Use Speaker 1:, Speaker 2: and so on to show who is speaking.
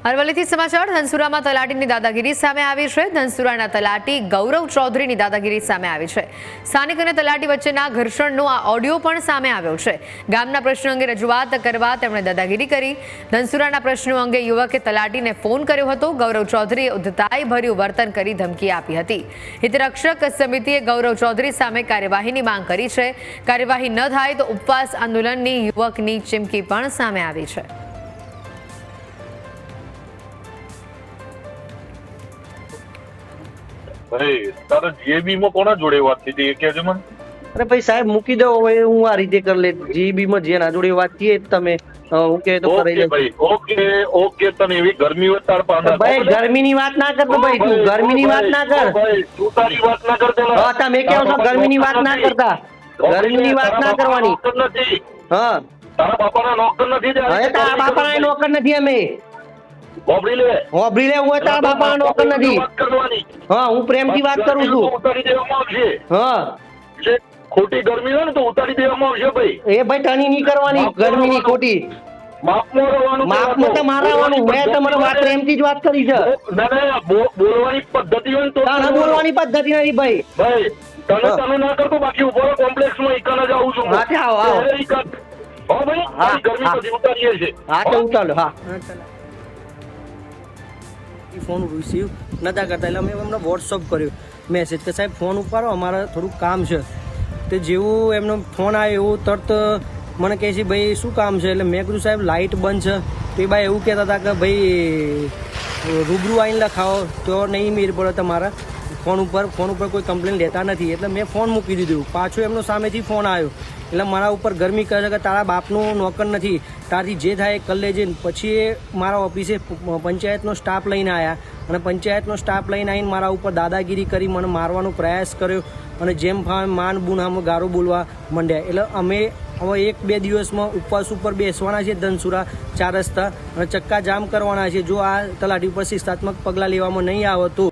Speaker 1: અરવલ્લીથી સમાચાર ધનસુરામાં તલાટીની દાદાગીરી સામે આવી છે। ધનસુરાના તલાટી ગૌરવ ચૌધરીની દાદાગીરી સામે આવી છે। સ્થાનિક અને તલાટી વચ્ચેના ઘર્ષણનો આ ઓડિયો પણ સામે આવ્યો છે। ગામના પ્રશ્નો અંગે રજૂઆત કરવા તેમણે દાદાગીરી કરી। ધનસુરાના પ્રશ્નો અંગે યુવકે તલાટીને ફોન કર્યો હતો। ગૌરવ ચૌધરીએ ઉદ્ધતાઈભર્યું વર્તન કરી ધમકી આપી હતી। હિતરક્ષક સમિતિએ ગૌરવ ચૌધરી સામે કાર્યવાહીની માંગ કરી છે। કાર્યવાહી ન થાય તો ઉપવાસ આંદોલનની યુવકની ચીમકી પણ સામે આવી છે।
Speaker 2: ભાઈ તારે જીએબી માં કોના જોડે વાત થઈ હતી એ કહેજો મને।
Speaker 3: અરે ભાઈ સાહેબ મૂકી દો હવે હું આ રીતે કરી લે જીબી માં જેના જોડે વાત થઈએ તમે હું કે તો કરી લે
Speaker 2: ભાઈ ઓકે તને એવી ગરમી હોય તાર પાસે
Speaker 3: ભાઈ ગરમીની વાત ના કર ભાઈ તું ગરમીની વાત ના કર
Speaker 2: ભાઈ તું તારી વાત ના કર પેલા
Speaker 3: હા તમે કેવો છો ગરમીની વાત ના કરતા ગરમીની વાત ના કરવાની
Speaker 2: નથી
Speaker 3: હા
Speaker 2: તારા બાપાના નોકર નથી
Speaker 3: હવે તારા બાપાના નોકર નથી અમે હોબળી લે હું તારા બાપાના નોકર નથી હા હું પ્રેમથી વાત કરું છું
Speaker 2: ઉતારી દેવામાં આવશે
Speaker 3: હા
Speaker 2: જે ખોટી ગરમી હોય ને તો ઉતારી દેવામાં આવશે ભાઈ
Speaker 3: એ ભાઈ ટની નહીં કરવાની ગરમીની ખોટી
Speaker 2: માપમાં રહેવાનું
Speaker 3: માપમાં તો મારવાનું મેં તમારે વાત પ્રેમથી જ વાત કરી છે
Speaker 2: ના બોલવાની પદ્ધતિ હોય ને તો
Speaker 3: ના બોલવાની પદ્ધતિ નથી ભાઈ
Speaker 2: તને ના કરતો બાકી ઉપર કોમ્પ્લેક્સમાં એકલા જ આવું છું
Speaker 3: હા તે આવો
Speaker 2: હા ભાઈ ગરમી પછી ઉતારીએ છે
Speaker 3: હા તો ઉતારો હા
Speaker 4: ફોન રિસીવ નતા કરતા એટલે અમે એમને વોટ્સઅપ કર્યો મેસેજ કે સાહેબ ફોન ઉપાડો અમારે થોડુંક કામ છે। તો જેવું એમનો ફોન આવ્યો એવું તરત મને કહે છે ભાઈ શું કામ છે એટલે મેં કીધું સાહેબ લાઇટ બંધ છે તો એ ભાઈ એવું કહેતા હતા કે ભાઈ રૂબરૂ આવીને લખાવો તો નહીં મેળ પડે તમારા ફોન ઉપર કોઈ કમ્પ્લેન લેતા નથી એટલે મેં ફોન મૂકી દીધું। પાછો એમનો સામેથી ફોન આવ્યો એટલે મારા ઉપર ગરમી કરે છે કે તારા બાપનું નોકર નથી તારથી જે થાય એ કરી લેજે। પછી એ મારા ઓફિસે પંચાયતનો સ્ટાફ લઈને આવ્યા અને પંચાયતનો સ્ટાફ લઈને આવીને મારા ઉપર દાદાગીરી કરી મને મારવાનો પ્રયાસ કર્યો અને જેમ ફાવે માન બુનામાં ગારો બોલવા માંડ્યા। એટલે અમે હવે 1-2 દિવસમાં ઉપવાસ ઉપર બેસવાના છે ધનસુરા 4 રસ્તા અને ચક્કા જામ કરવાના છે। જો આ તલાટી ઉપર શિક્ષાત્મક પગલાં લેવામાં નહીં આવે તો